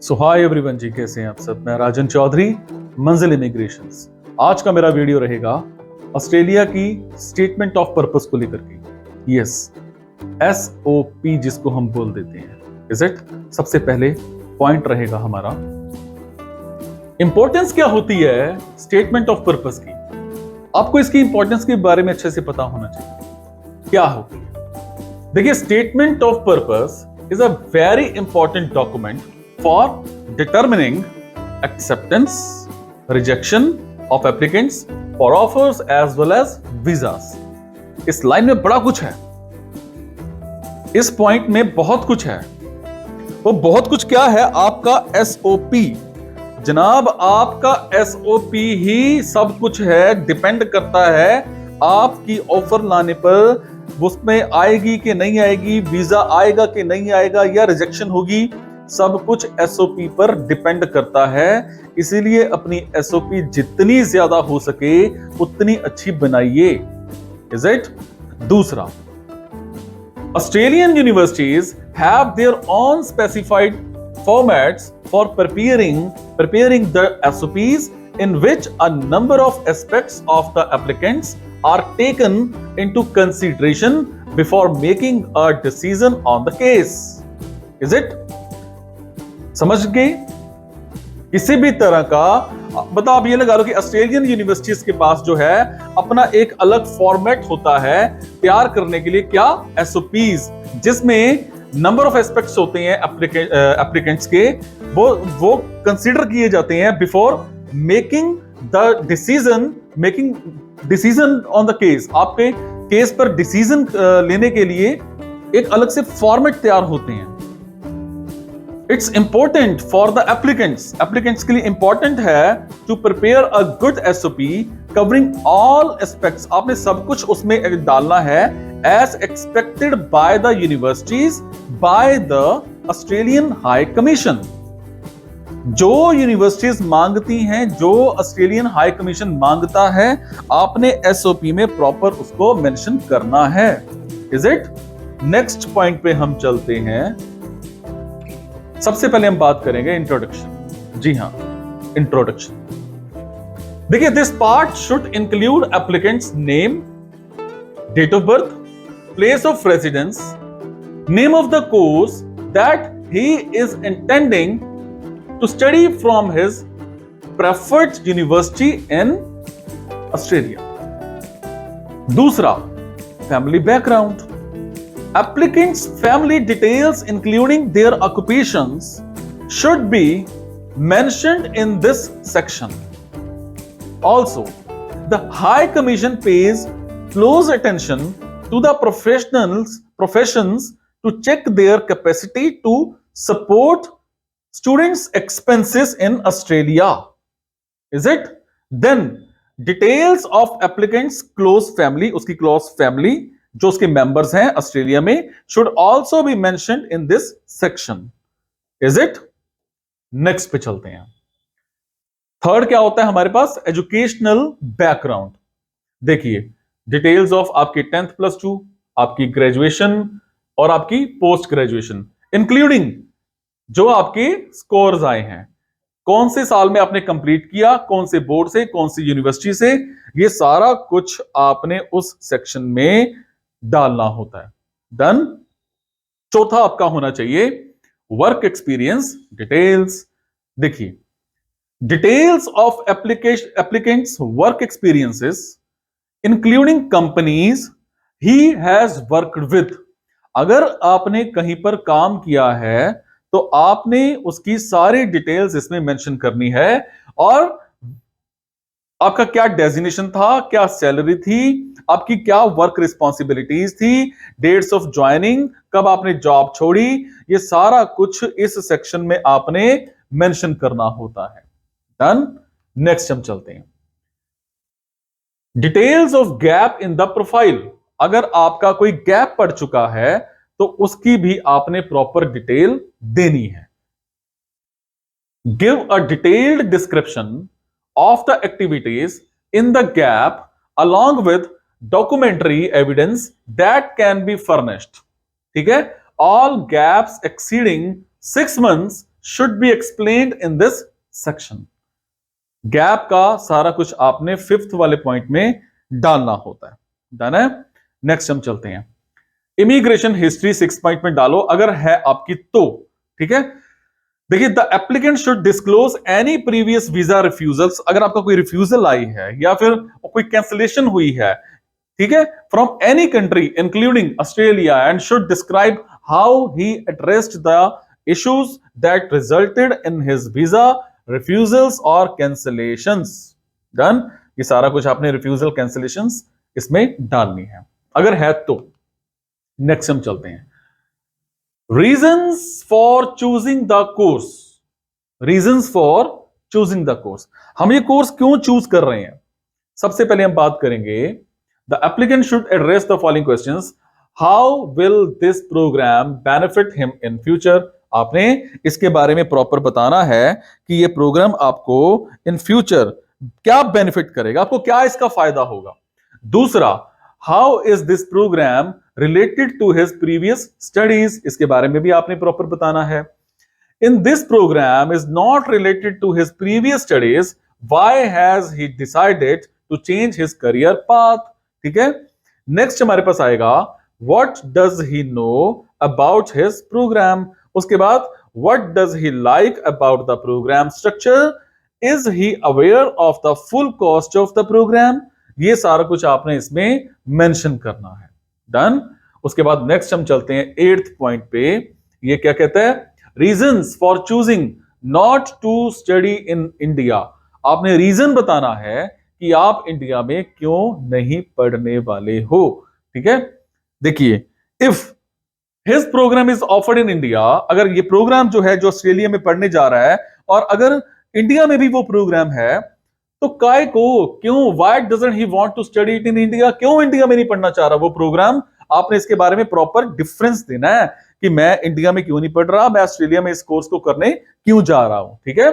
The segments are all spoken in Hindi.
सो हाय एवरीवन जी, कैसे हैं आप सब। मैं राजन चौधरी, मंजिल इमिग्रेशंस। आज का मेरा वीडियो रहेगा ऑस्ट्रेलिया की स्टेटमेंट ऑफ पर्पस को लेकर के। यस, SOP जिसको हम बोल देते हैं, इज इट। सबसे पहले पॉइंट रहेगा हमारा, इंपॉर्टेंस क्या होती है स्टेटमेंट ऑफ पर्पस की। आपको इसकी इंपॉर्टेंस के बारे में अच्छे से पता होना चाहिए क्या होती है। देखिए, statement of purpose is a very important document for determining acceptance, rejection of applicants for offers as well as visas। इस लाइन में बड़ा कुछ है, इस पॉइंट में बहुत कुछ है। वो बहुत कुछ क्या है? आपका SOP जनाब, आपका SOP ही सब कुछ है। डिपेंड करता है आपकी ऑफर लाने पर उसमें आएगी कि नहीं आएगी, वीजा आएगा कि नहीं आएगा, या रिजेक्शन होगी। सब कुछ SOP पर डिपेंड करता है। इसीलिए अपनी SOP जितनी ज्यादा हो सके उतनी अच्छी बनाइए, इज इट। दूसरा, Australian universities have their own specified formats for preparing the SOPs in which a number of aspects of the applicants are taken into consideration before making a decision on the case. Is it? समझ गए? किसी भी तरह का मतलब आप ये लगा लो कि ऑस्ट्रेलियन यूनिवर्सिटीज के पास जो है अपना एक अलग फॉर्मेट होता है तैयार करने के लिए, क्या? SOPs, जिसमें नंबर ऑफ एस्पेक्ट्स होते हैं एप्लीकेंट्स के, वो कंसीडर किए जाते हैं before making decision on the case. आपके केस पर डिसीजन लेने के लिए एक अलग से फॉर्मेट तैयार होते हैं। It's important for the applicants के लिए इंपॉर्टेंट है to prepare a good SOP covering all aspects. आपने सब कुछ उसमें डालना है as expected by the universities, by the Australian High Commission। जो यूनिवर्सिटीज मांगती हैं, जो ऑस्ट्रेलियन हाई कमीशन मांगता है, आपने SOP में प्रॉपर उसको मेंशन करना है, इज इट। नेक्स्ट पॉइंट पे हम चलते हैं। सबसे पहले हम बात करेंगे इंट्रोडक्शन। जी हां, इंट्रोडक्शन। देखिए, this part should include applicant's name, date of birth, place of residence, name of the course that he is intending to study from his preferred university in Australia. दूसरा, family background. Applicants' family details including their occupations should be mentioned in this section. Also, the High Commission pays close attention to the professions to check their capacity to support students' expenses in Australia. Is it? Then details of applicants' close family, उसकी close family जो उसके members हैं ऑस्ट्रेलिया में, should also be mentioned in this section. Is it? Next पे चलते हैं। थर्ड क्या होता है हमारे पास? Educational background. देखिए, डिटेल्स ऑफ आपकी 10th+2, आपकी ग्रेजुएशन और आपकी पोस्ट ग्रेजुएशन, इंक्लूडिंग जो आपके स्कोर्स आए हैं, कौन से साल में आपने कंप्लीट किया, कौन से बोर्ड से, कौन सी यूनिवर्सिटी से, ये सारा कुछ आपने उस सेक्शन में डालना होता है। डन। चौथा आपका होना चाहिए वर्क एक्सपीरियंस डिटेल्स। देखिए, details of applicants work experiences including companies he has worked with. अगर आपने कहीं पर काम किया है तो आपने उसकी सारी डिटेल्स इसमें मेंशन करनी है, और आपका क्या डेजिग्नेशन था, क्या सैलरी थी, आपकी क्या वर्क रिस्पॉन्सिबिलिटीज थी, डेट्स ऑफ ज्वाइनिंग, कब आपने जॉब छोड़ी, ये सारा कुछ इस सेक्शन में आपने मेंशन करना होता है। डन। नेक्स्ट हम चलते हैं। Details of gap in the profile. अगर आपका कोई गैप पड़ चुका है तो उसकी भी आपने प्रॉपर डिटेल देनी है। Give a detailed description of the activities in the gap along with documentary evidence that can be furnished. ठीक है, all gaps exceeding 6 months should be explained in this section. Gap का सारा कुछ आपने फिफ्थ वाले पॉइंट में डालना होता है. डन है. नेक्स्ट हम चलते हैं. इमिग्रेशन हिस्ट्री 6 पॉइंट में डालो अगर है आपकी तो. ठीक है. देखिए, the applicant should disclose any previous visa refusals. अगर आपका कोई रिफ्यूजल आई है या फिर कोई कैंसिलेशन हुई है, ठीक है, from any country including Australia, and should describe how he addressed the issues that resulted in his visa refusals और कैंसिलेशंस. डन. ये सारा कुछ आपने रिफ्यूजल कैंसिलेशंस इसमें डालनी है अगर है तो. नेक्स्ट हम चलते हैं. Reasons for choosing the course. Reasons for choosing the course. हम ये कोर्स क्यों चूज कर रहे हैं? सबसे पहले हम बात करेंगे, the applicant should address the following questions. How will this programme benefit him in future. आपने इसके बारे में प्रॉपर बताना है कि ये प्रोग्राम आपको इन फ्यूचर क्या बेनिफिट करेगा, आपको क्या इसका फायदा होगा. दूसरा, how is this programme related to his previous studies. इसके बारे में भी आपने प्रॉपर बताना है. In this programme is not related to his previous studies, why has he decided to change his career path. ठीक है. नेक्स्ट हमारे पास आएगा, what does he know about his programme. उसके बाद, what does he like about the programme structure. Is he aware of the full cost of the programme. ये सारा कुछ आपने इसमें मेंशन करना है. डन. उसके बाद नेक्स्ट हम चलते हैं 8th पॉइंट पे. ये क्या कहता है? Reasons for choosing not to study in India. आपने रीजन बताना है कि आप इंडिया में क्यों नहीं पढ़ने वाले हो. ठीक है. देखिए, if his program is offered in India, अगर ये प्रोग्राम जो है जो ऑस्ट्रेलिया में पढ़ने जा रहा है और अगर इंडिया में भी वो प्रोग्राम है, तो काय को क्यों, why doesn't he want to study it in India. क्यों इंडिया में नहीं पढ़ना चाह रहा वो प्रोग्राम. आपने इसके बारे में प्रॉपर डिफरेंस देना है कि मैं इंडिया में क्यों नहीं पढ़ रहा, मैं ऑस्ट्रेलिया में इस कोर्स को करने क्यों जा रहा हूं. ठीक है.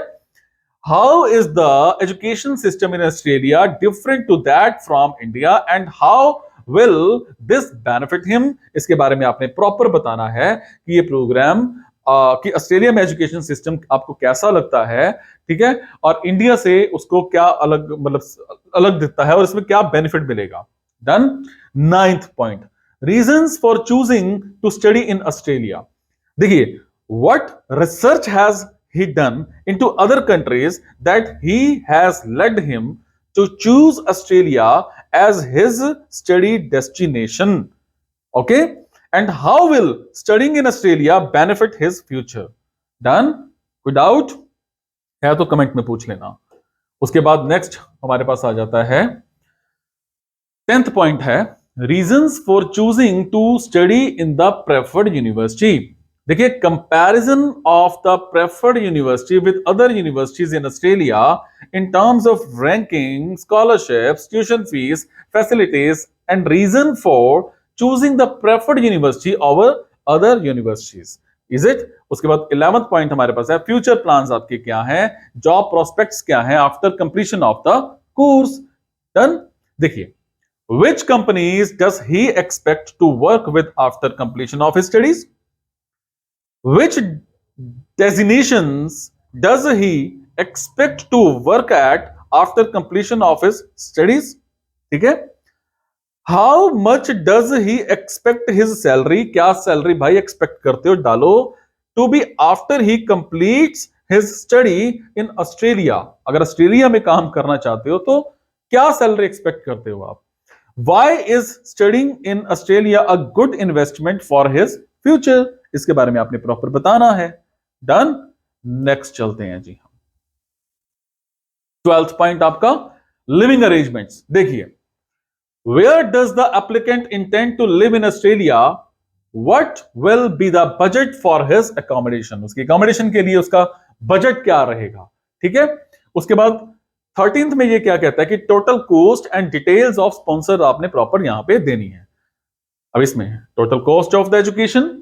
How is the education system in Australia different to that from India, and how will this benefit him. इसके बारे में आपने प्रॉपर बताना है कि ये प्रोग्राम कि ऑस्ट्रेलिया में एजुकेशन सिस्टम आपको कैसा लगता है. ठीक है. और इंडिया से उसको क्या अलग, मतलब अलग दिखता है और इसमें क्या बेनिफिट मिलेगा. Done. 9th point, reasons for choosing to study in Australia. देखिए, what research has he done into other countries that he has led him to choose Australia as his study destination. Okay. And how will studying in Australia benefit his future. Done. कोई डाउट है तो कमेंट में पूछ लेना. उसके बाद नेक्स्ट हमारे पास आ जाता है 10th पॉइंट है, reasons for choosing to study in the preferred university. देखिए, comparison of the preferred university with other universities in Australia in terms of ranking, scholarships, tuition fees, facilities and reason for choosing the preferred university over other universities. Is it. उसके बाद 11th पॉइंट हमारे पास है, फ्यूचर प्लान्स आपके क्या हैं, जॉब प्रोस्पेक्ट्स क्या हैं after completion of the course. Done. देखिए, which companies does he expect to work with after completion of his studies. Which designations does he expect to work at after completion of his studies. ठीक है. How much does he expect his salary. क्या सैलरी भाई एक्सपेक्ट करते हो, डालो. To be after he completes his study in Australia. अगर ऑस्ट्रेलिया में काम करना चाहते हो तो क्या सैलरी एक्सपेक्ट करते हो आप. Why is studying in Australia a good investment for his future. इसके बारे में आपने प्रॉपर बताना है. डन. नेक्स्ट चलते हैं जी. 12th पॉइंट आपका, लिविंग अरेंजमेंट्स. देखिए, where does the applicant intend to live in Australia, what will be the budget for his accommodation. उसकी अकोमोडेशन के लिए उसका बजट क्या रहेगा. ठीक है. उसके बाद 13th में ये क्या कहता है कि total cost and details of sponsor आपने प्रॉपर यहां पे देनी है. अब इसमें total cost of the education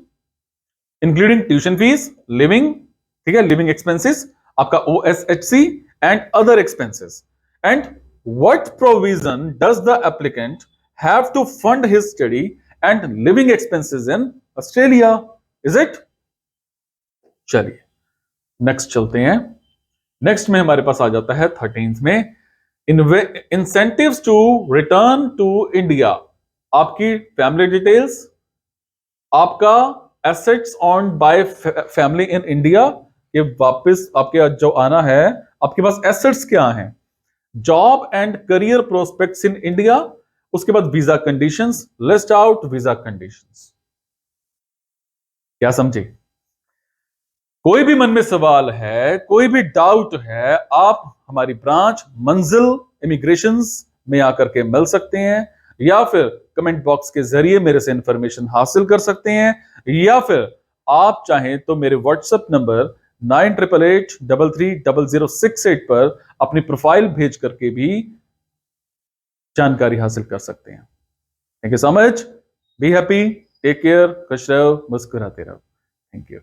including tuition fees, living, ठीक है, लिविंग एक्सपेंसेस, आपका OSHC and other expenses, and what provision does the applicant have to fund his study and living expenses in Australia. Is it. चलिए, नेक्स्ट चलते हैं। नेक्स्ट में हमारे पास आ जाता है 13th में incentives to return to India. आपकी फैमिली डिटेल्स, आपका assets owned by family in India, ये वापस आपके जो आना है, आपके पास एसेट्स क्या हैं, job and career prospects in India, उसके बाद visa conditions, list out visa conditions. क्या समझे? कोई भी मन में सवाल है, कोई भी डाउट है, आप हमारी ब्रांच मंजिल इमिग्रेशंस में आकर के मिल सकते हैं, या फिर कमेंट बॉक्स के जरिए मेरे से इंफॉर्मेशन हासिल कर सकते हैं, या फिर आप चाहें तो मेरे व्हाट्सएप नंबर 9888330068 पर अपनी प्रोफाइल भेज करके भी जानकारी हासिल कर सकते हैं। Thank you so much, be happy, take care, खुश रहो, मुस्कुराते रहो। Thank you.